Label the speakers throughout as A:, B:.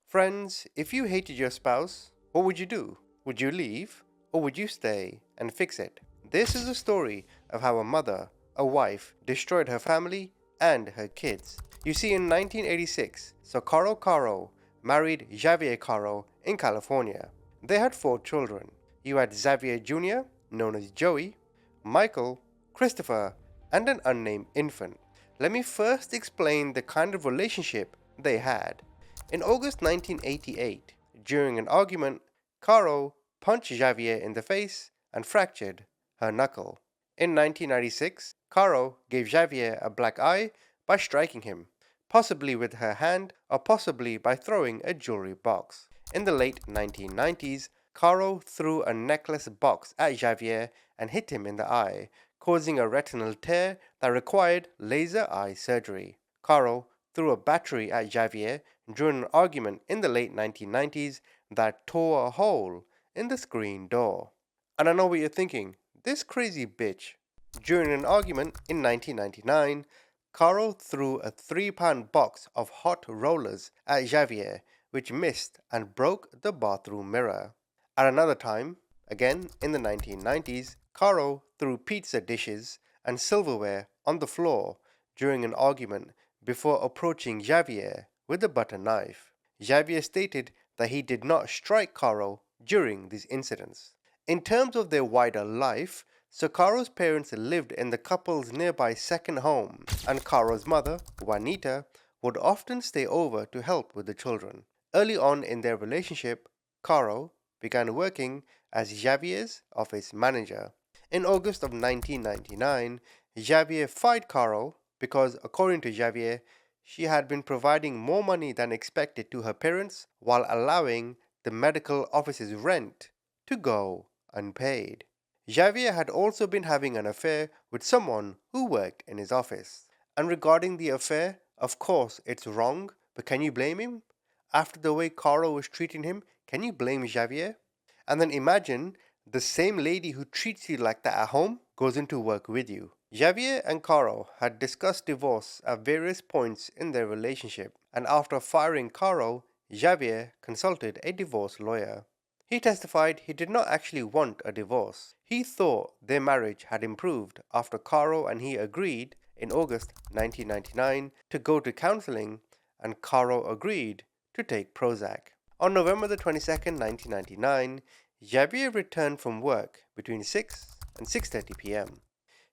A: Friends, if you hated your spouse, what would you do? Would you leave? Or would you stay and fix it? This is a story of how a mother, a wife, destroyed her family and her kids. You see, in 1986, Socorro Caro married Xavier Caro in California. They had 4 children. You had Xavier Jr., known as Joey, Michael, Christopher, and an unnamed infant. Let me first explain the kind of relationship they had. In August 1988, during an argument, Caro punched Xavier in the face and fractured her knuckle. In 1996, Caro gave Xavier a black eye by striking him, possibly with her hand or possibly by throwing a jewelry box. In the late 1990s, Caro threw a necklace box at Xavier and hit him in the eye, causing a retinal tear that required laser eye surgery. Caro threw a battery at Xavier during an argument in the late 1990s that tore a hole in the screen door. And I know what you're thinking, this crazy bitch. During an argument in 1999, Caro threw a 3-pound box of hot rollers at Xavier, which missed and broke the bathroom mirror. At another time, again in the 1990s, Caro threw pizza dishes and silverware on the floor during an argument before approaching Xavier with a butter knife. Xavier stated that he did not strike Caro during these incidents. In terms of their wider life, Socorro's parents lived in the couple's nearby second home, and Caro's mother, Juanita, would often stay over to help with the children. Early on in their relationship, Caro began working as Xavier's office manager. In August of 1999, Xavier fired Caro because, according to Xavier, she had been providing more money than expected to her parents while allowing the medical office's rent to go unpaid. Xavier had also been having an affair with someone who worked in his office. And regarding the affair, of course it's wrong, but can you blame him? After the way Caro was treating him, can you blame Xavier? And then imagine the same lady who treats you like that at home goes into work with you. Xavier and Caro had discussed divorce at various points in their relationship, and after firing Caro, Xavier consulted a divorce lawyer. He testified he did not actually want a divorce. He thought their marriage had improved after Caro and he agreed in August 1999 to go to counseling, and Caro agreed to take Prozac. On November the 22nd, 1999, Xavier returned from work between 6 and 6:30 p.m.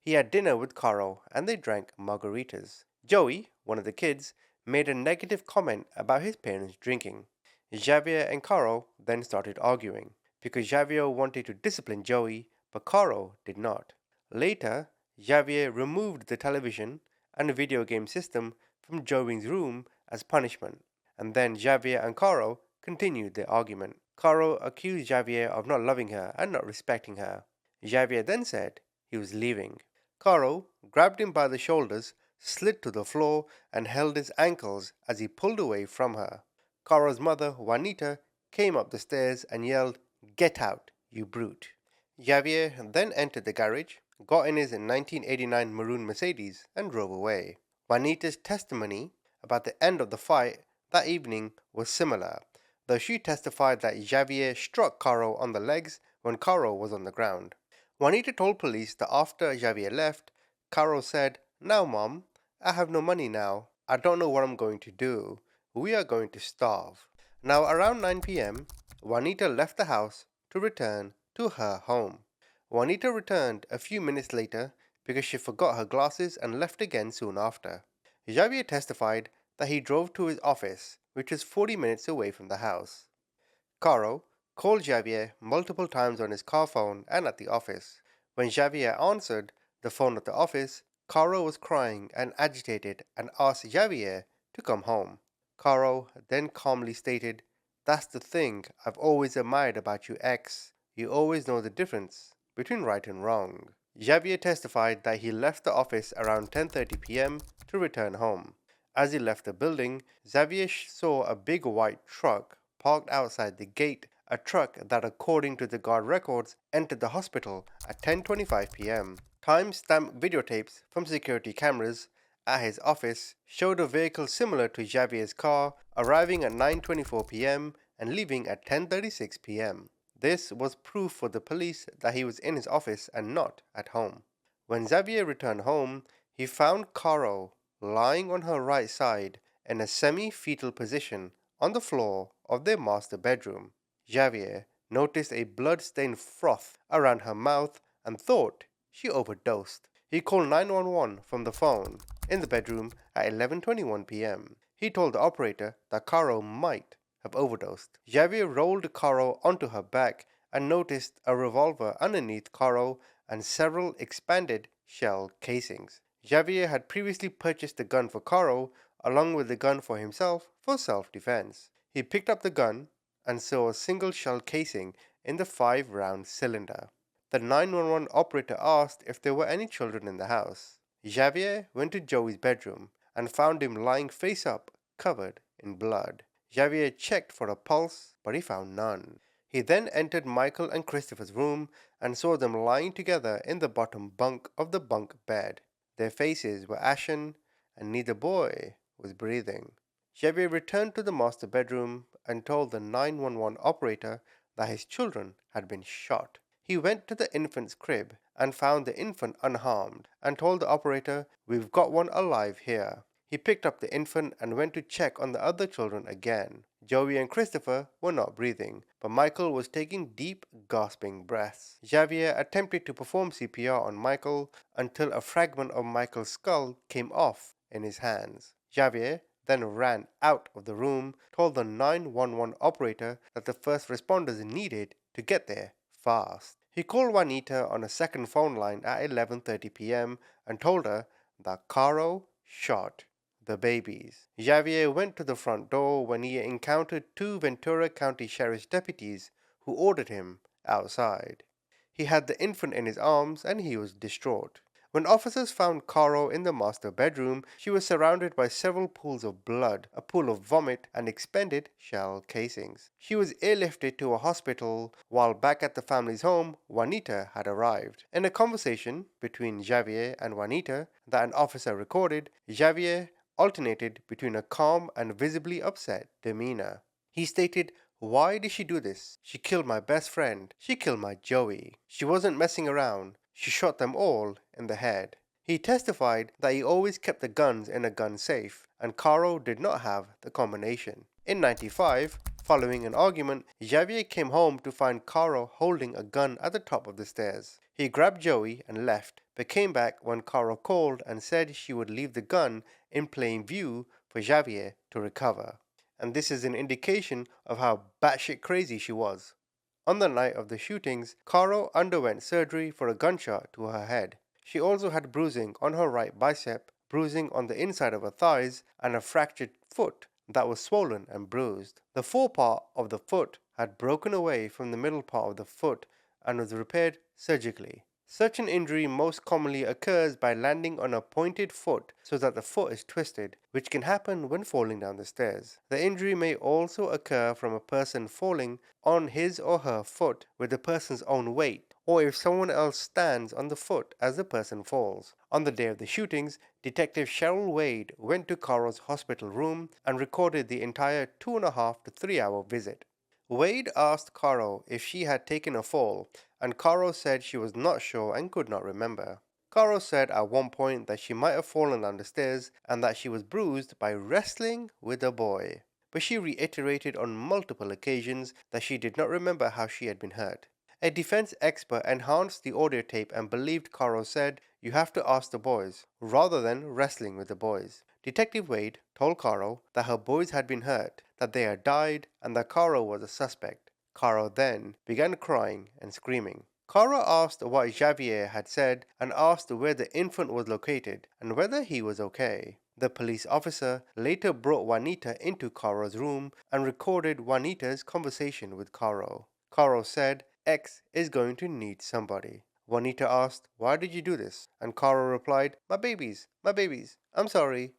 A: He had dinner with Caro and they drank margaritas. Joey, one of the kids, made a negative comment about his parents drinking. Xavier and Caro then started arguing because Xavier wanted to discipline Joey, but Caro did not. Later, Xavier removed the television and video game system from Joey's room as punishment, and then Xavier and Caro continued their argument. Caro accused Xavier of not loving her and not respecting her. Xavier then said he was leaving. Caro grabbed him by the shoulders, slid to the floor, and held his ankles as he pulled away from her. Caro's mother, Juanita, came up the stairs and yelled, "Get out, you brute." Xavier then entered the garage, got in his 1989 maroon Mercedes, and drove away. Juanita's testimony about the end of the fight that evening was similar, though she testified that Xavier struck Caro on the legs when Caro was on the ground. Juanita told police that after Xavier left, Caro said, "Now, Mom, I have no money now. I don't know what I'm going to do. We are going to starve." Now, around 9 p.m., Juanita left the house to return to her home. Juanita returned a few minutes later because she forgot her glasses and left again soon after. Xavier testified that he drove to his office, which was 40 minutes away from the house. Caro called Xavier multiple times on his car phone and at the office. When Xavier answered the phone at the office, Caro was crying and agitated and asked Xavier to come home. Caro then calmly stated, "That's the thing I've always admired about you, ex. You always know the difference between right and wrong." Xavier testified that he left the office around 10:30 p.m. to return home. As he left the building, Xavier saw a big white truck parked outside the gate, a truck that, according to the guard records, entered the hospital at 10:25 p.m. Time-stamped videotapes from security cameras at his office showed a vehicle similar to Javier's car arriving at 9:24 p.m. and leaving at 10:36 p.m. This was proof for the police that he was in his office and not at home. When Xavier returned home, he found Caro lying on her right side in a semi-fetal position on the floor of their master bedroom. Xavier noticed a blood-stained froth around her mouth and thought she overdosed. He called 911 from the phone in the bedroom at 11:21 p.m. He told the operator that Caro might have overdosed. Xavier rolled Caro onto her back and noticed a revolver underneath Caro and several expanded shell casings. Xavier had previously purchased the gun for Caro along with the gun for himself for self-defense. He picked up the gun and saw a single shell casing in the 5-round cylinder. The 911 operator asked if there were any children in the house. Xavier went to Joey's bedroom and found him lying face up, covered in blood. Xavier checked for a pulse, but he found none. He then entered Michael and Christopher's room and saw them lying together in the bottom bunk of the bunk bed. Their faces were ashen, and neither boy was breathing. Xavier returned to the master bedroom and told the 911 operator that his children had been shot. He went to the infant's crib and found the infant unharmed and told the operator, "We've got one alive here." He picked up the infant and went to check on the other children again. Joey and Christopher were not breathing, but Michael was taking deep, gasping breaths. Xavier attempted to perform CPR on Michael until a fragment of Michael's skull came off in his hands. Xavier then ran out of the room, told the 911 operator that the first responders needed to get there fast. He called Juanita on a second phone line at 11:30 p.m. and told her that Caro shot the babies. Xavier went to the front door when he encountered two Ventura County Sheriff's deputies who ordered him outside. He had the infant in his arms and he was distraught. When officers found Caro in the master bedroom, she was surrounded by several pools of blood, a pool of vomit, and expended shell casings. She was airlifted to a hospital, while back at the family's home, Juanita had arrived. In a conversation between Xavier and Juanita that an officer recorded, Xavier alternated between a calm and visibly upset demeanor. He stated, "Why did she do this? She killed my best friend. She killed my Joey. She wasn't messing around. She shot them all in the head." He testified that he always kept the guns in a gun safe, and Caro did not have the combination. In '95, following an argument, Xavier came home to find Caro holding a gun at the top of the stairs. He grabbed Joey and left, but came back when Caro called and said she would leave the gun in plain view for Xavier to recover. And this is an indication of how batshit crazy she was. On the night of the shootings, Caro underwent surgery for a gunshot to her head. She also had bruising on her right bicep, bruising on the inside of her thighs, and a fractured foot that was swollen and bruised. The forepart of the foot had broken away from the middle part of the foot and was repaired surgically. Such an injury most commonly occurs by landing on a pointed foot so that the foot is twisted, which can happen when falling down the stairs. The injury may also occur from a person falling on his or her foot with the person's own weight, or if someone else stands on the foot as the person falls. On the day of the shootings, Detective Cheryl Wade went to Caro's hospital room and recorded the entire 2.5 to 3 hour visit. Wade asked Caro if she had taken a fall, and Caro said she was not sure and could not remember. Caro said at one point that she might have fallen down the stairs and that she was bruised by wrestling with a boy, but she reiterated on multiple occasions that she did not remember how she had been hurt. A defense expert enhanced the audio tape and believed Caro said, "You have to ask the boys," rather than wrestling with the boys. Detective Wade told Caro that her boys had been hurt, that they had died, and that Caro was a suspect. Caro then began crying and screaming. Caro asked what Xavier had said and asked where the infant was located and whether he was okay. The police officer later brought Juanita into Caro's room and recorded Juanita's conversation with Caro. Caro said, "X is going to need somebody." Juanita asked, "Why did you do this?" And Caro replied, my babies, I'm sorry.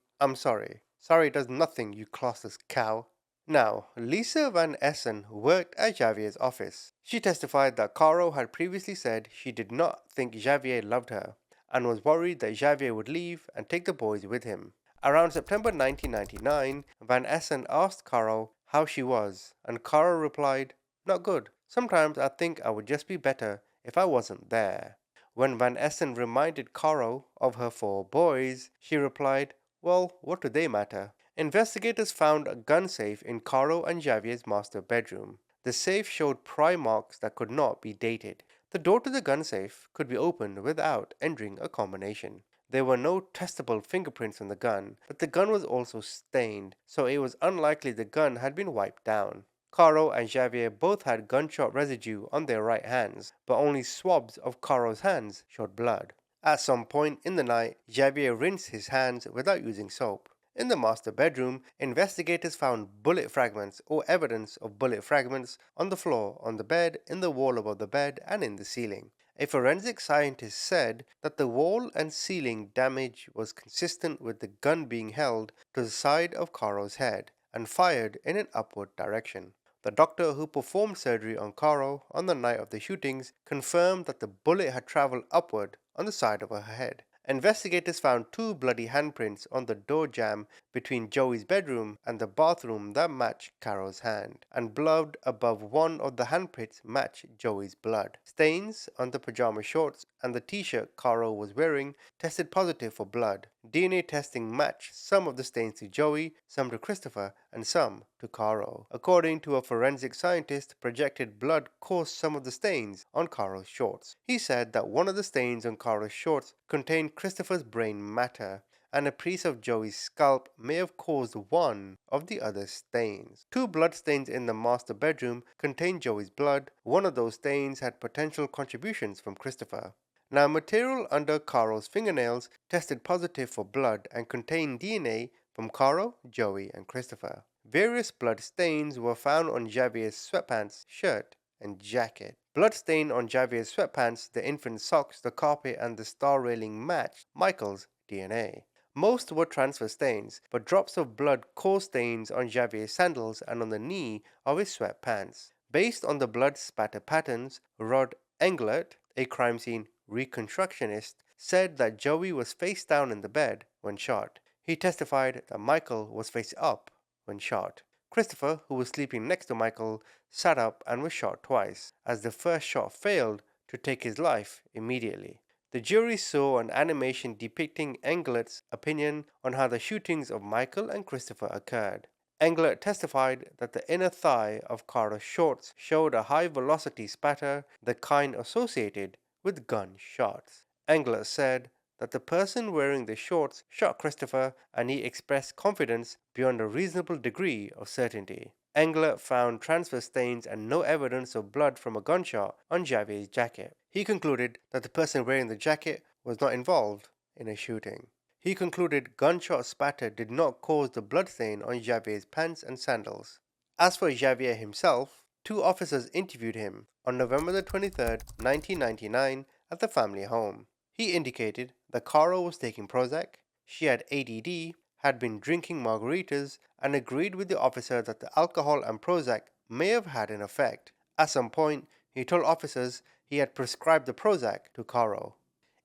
A: Sorry does nothing, you classless cow." Now, Lisa Van Essen worked at Xavier's office. She testified that Caro had previously said she did not think Xavier loved her, and was worried that Javier would leave and take the boys with him. Around September 1999, Van Essen asked Caro how she was, and Caro replied, "Not good. Sometimes I think I would just be better if I wasn't there." When Van Essen reminded Caro of her four boys, she replied, "Well, what do they matter?" Investigators found a gun safe in Caro and Javier's master bedroom. The safe showed pry marks that could not be dated. The door to the gun safe could be opened without entering a combination. There were no testable fingerprints on the gun, but the gun was also stained, so it was unlikely the gun had been wiped down. Caro and Javier both had gunshot residue on their right hands, but only swabs of Caro's hands showed blood. At some point in the night, Javier rinsed his hands without using soap. In the master bedroom, investigators found bullet fragments or evidence of bullet fragments on the floor, on the bed, in the wall above the bed, and in the ceiling. A forensic scientist said that the wall and ceiling damage was consistent with the gun being held to the side of Caro's head and fired in an upward direction. The doctor who performed surgery on Caro on the night of the shootings confirmed that the bullet had traveled upward on the side of her head. Investigators found two bloody handprints on the door jamb between Joey's bedroom and the bathroom that matched Caro's hand, and blood above one of the handprints matched Joey's blood. Stains on the pajama shorts and the t-shirt Caro was wearing tested positive for blood. DNA testing matched some of the stains to Joey, some to Christopher, and some to Caro. According to a forensic scientist, projected blood caused some of the stains on Caro's shorts. He said that one of the stains on Caro's shorts contained Christopher's brain matter, and a piece of Joey's scalp may have caused one of the other stains. Two blood stains in the master bedroom contained Joey's blood. One of those stains had potential contributions from Christopher. Now, material under Caro's fingernails tested positive for blood and contained DNA from Caro, Joey, and Christopher. Various blood stains were found on Javier's sweatpants, shirt, and jacket. Blood stain on Javier's sweatpants, the infant's socks, the carpet, and the star railing matched Michael's DNA. Most were transfer stains, but drops of blood caused stains on Javier's sandals and on the knee of his sweatpants. Based on the blood spatter patterns, Rod Englert, a crime scene reconstructionist, said that Joey was face down in the bed when shot. He testified that Michael was face up when shot. Christopher, who was sleeping next to Michael, sat up and was shot twice, as the first shot failed to take his life immediately. The jury saw an animation depicting Englert's opinion on how the shootings of Michael and Christopher occurred. Englert testified that the inner thigh of Caro's shorts showed a high velocity spatter, the kind associated with gun shots. Englert said that the person wearing the shorts shot Christopher, and he expressed confidence beyond a reasonable degree of certainty. Englert found transfer stains and no evidence of blood from a gunshot on Javier's jacket. He concluded that the person wearing the jacket was not involved in a shooting. He concluded gunshot spatter did not cause the bloodstain on Javier's pants and sandals. As for Javier himself, two officers interviewed him on November the 23rd, 1999 at the family home. He indicated that Caro was taking Prozac, she had ADD, had been drinking margaritas, and agreed with the officer that the alcohol and Prozac may have had an effect. At some point, he told officers he had prescribed the Prozac to Caro.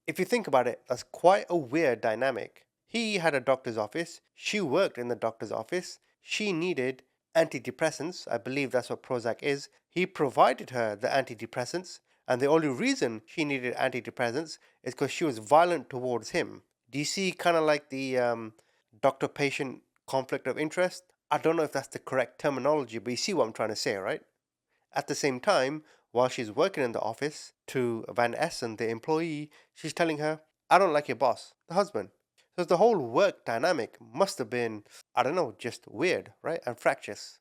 A: If you think about it, that's quite a weird dynamic. He had a doctor's office, she worked in the doctor's office, she needed antidepressants, I believe that's what Prozac is. He provided her the antidepressants, and the only reason she needed antidepressants is because she was violent towards him. Do you see kind of like the doctor-patient conflict of interest? I don't know if that's the correct terminology, but you see what I'm trying to say, right? At the same time, while she's working in the office, to Van Essen, the employee, she's telling her, "I don't like your boss," the husband. So the whole work dynamic must have been, I don't know, just weird, right? And fractious.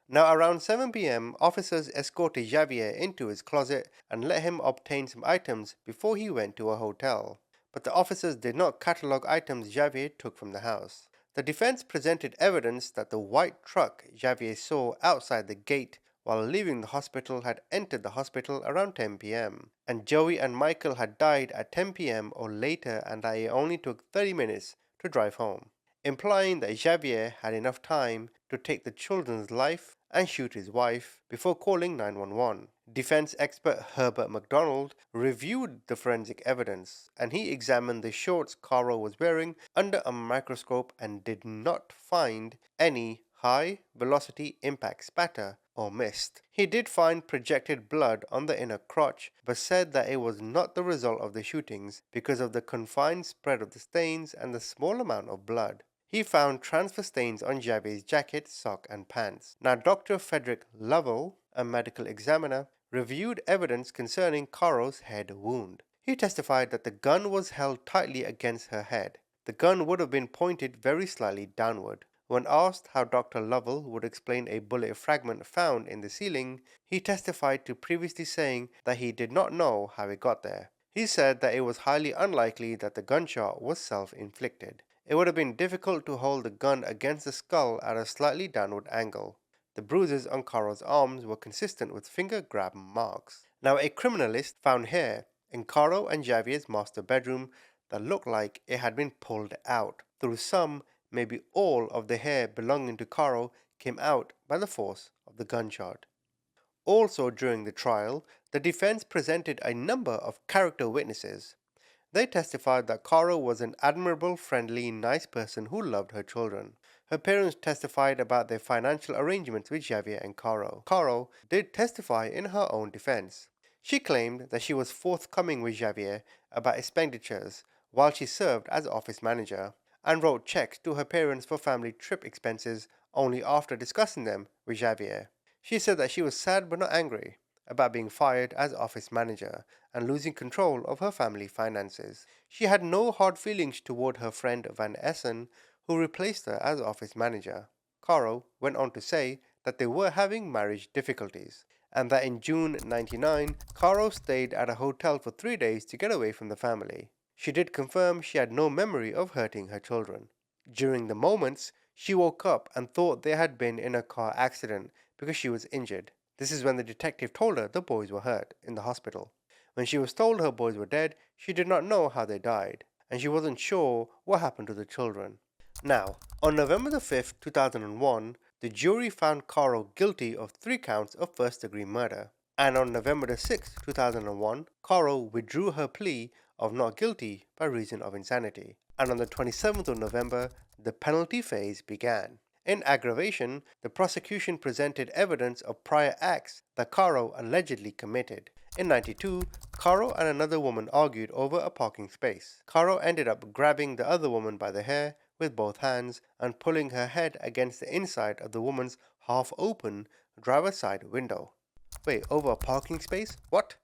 A: Now, around 7 p.m., officers escorted Javier into his closet and let him obtain some items before he went to a hotel. But the officers did not catalog items Javier took from the house. The defense presented evidence that the white truck Javier saw outside the gate while leaving the hospital had entered the hospital around 10 p.m. and Joey and Michael had died at 10 p.m. or later, and that it only took 30 minutes to drive home, implying that Javier had enough time to take the children's life and shoot his wife before calling 911. Defense expert Herbert McDonald reviewed the forensic evidence and he examined the shorts Caro was wearing under a microscope and did not find any high velocity impact spatter or mist. He did find projected blood on the inner crotch, but said that it was not the result of the shootings because of the confined spread of the stains and the small amount of blood. He found transfer stains on Javier's jacket, sock, and pants. Now, Dr. Frederick Lovell, a medical examiner, reviewed evidence concerning Caro's head wound. He testified that the gun was held tightly against her head. The gun would have been pointed very slightly downward. When asked how Dr. Lovell would explain a bullet fragment found in the ceiling, he testified to previously saying that he did not know how it got there. He said that it was highly unlikely that the gunshot was self-inflicted. It would have been difficult to hold the gun against the skull at a slightly downward angle. The bruises on Caro's arms were consistent with finger grab marks. Now, a criminalist found hair in Caro and Javier's master bedroom that looked like it had been pulled out. Through some, maybe all of the hair belonging to Caro came out by the force of the gunshot. Also during the trial, the defense presented a number of character witnesses. They testified that Caro was an admirable, friendly, nice person who loved her children. Her parents testified about their financial arrangements with Javier and Caro. Caro did testify in her own defense. She claimed that she was forthcoming with Javier about expenditures while she served as office manager, and wrote checks to her parents for family trip expenses only after discussing them with Javier. She said that she was sad but not angry about being fired as office manager and losing control of her family finances. She had no hard feelings toward her friend Van Essen, who replaced her as office manager. Caro went on to say that they were having marriage difficulties, and that in June 1999, Caro stayed at a hotel for 3 days to get away from the family. She did confirm she had no memory of hurting her children. During the moments, she woke up and thought they had been in a car accident because she was injured. This is when the detective told her the boys were hurt in the hospital. When she was told her boys were dead, she did not know how they died, and she wasn't sure what happened to the children. Now, on November the 5th, 2001, the jury found Caro guilty of 3 counts of first-degree murder. And on November the 6th, 2001, Caro withdrew her plea of not guilty by reason of insanity. And on the 27th of November, the penalty phase began. In aggravation, the prosecution presented evidence of prior acts that Caro allegedly committed. In 92, Caro and another woman argued over a parking space. Caro ended up grabbing the other woman by the hair with both hands and pulling her head against the inside of the woman's half-open driver's side window. Wait, over a parking space? What?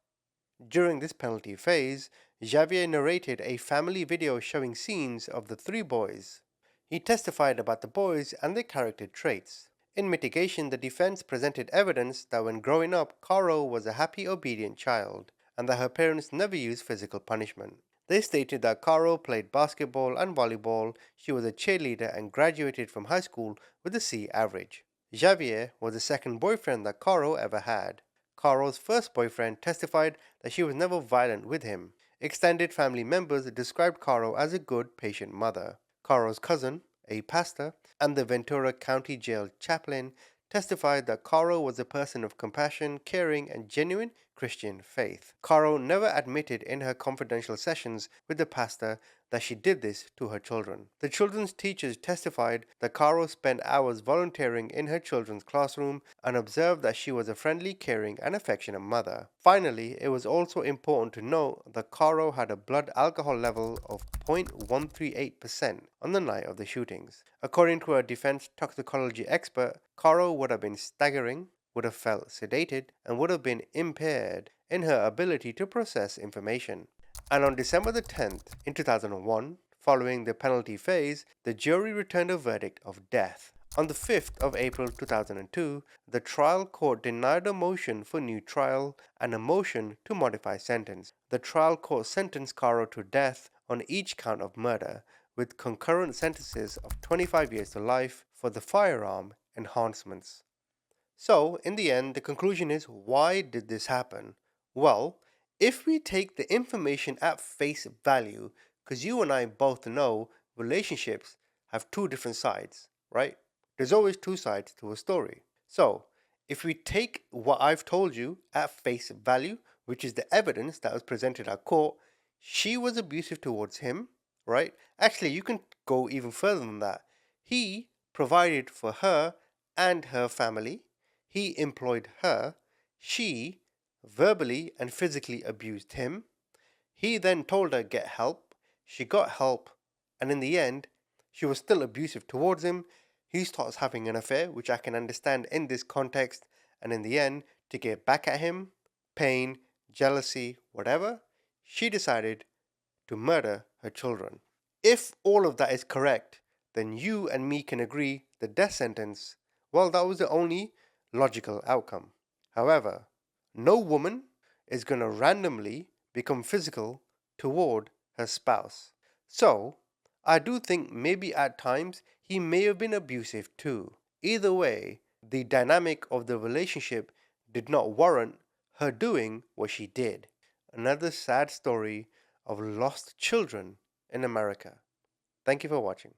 A: During this penalty phase, Javier narrated a family video showing scenes of the 3 boys. He testified about the boys and their character traits. In mitigation, the defense presented evidence that when growing up, Caro was a happy, obedient child, and that her parents never used physical punishment. They stated that Caro played basketball and volleyball, she was a cheerleader, and graduated from high school with a C average. Javier was the second boyfriend that Caro ever had. Caro's first boyfriend testified that she was never violent with him. Extended family members described Caro as a good, patient mother. Caro's cousin, a pastor, and the Ventura County Jail chaplain testified that Caro was a person of compassion, caring, and genuine Christian faith. Caro never admitted in her confidential sessions with the pastor that she did this to her children. The children's teachers testified that Caro spent hours volunteering in her children's classroom and observed that she was a friendly, caring, and affectionate mother. Finally, it was also important to note that Caro had a blood alcohol level of 0.138% on the night of the shootings. According to a defense toxicology expert, Caro would have been staggering, would have felt sedated, and would have been impaired in her ability to process information. And on December the 10th, in 2001, following the penalty phase, the jury returned a verdict of death. On the 5th of April 2002, the trial court denied a motion for new trial and a motion to modify sentence. The trial court sentenced Caro to death on each count of murder, with concurrent sentences of 25 years to life for the firearm enhancements. So, in the end, the conclusion is, why did this happen? Well, if we take the information at face value, because you and I both know relationships have 2 different sides, right? There's always 2 sides to a story. So, if we take what I've told you at face value, which is the evidence that was presented at court, she was abusive towards him, right? Actually, you can go even further than that. He provided for her and her family. He employed her. She verbally and physically abused him. He then told her get help. She got help, and in the end, she was still abusive towards him. He starts having an affair, which I can understand in this context, and in the end, to get back at him, pain, jealousy, whatever, she decided to murder her children. If all of that is correct, then you and me can agree the death sentence, well, that was the only logical outcome. However, no woman is going to randomly become physical toward her spouse. So, I do think maybe at times he may have been abusive too. Either way, the dynamic of the relationship did not warrant her doing what she did. Another sad story of lost children in America. Thank you for watching.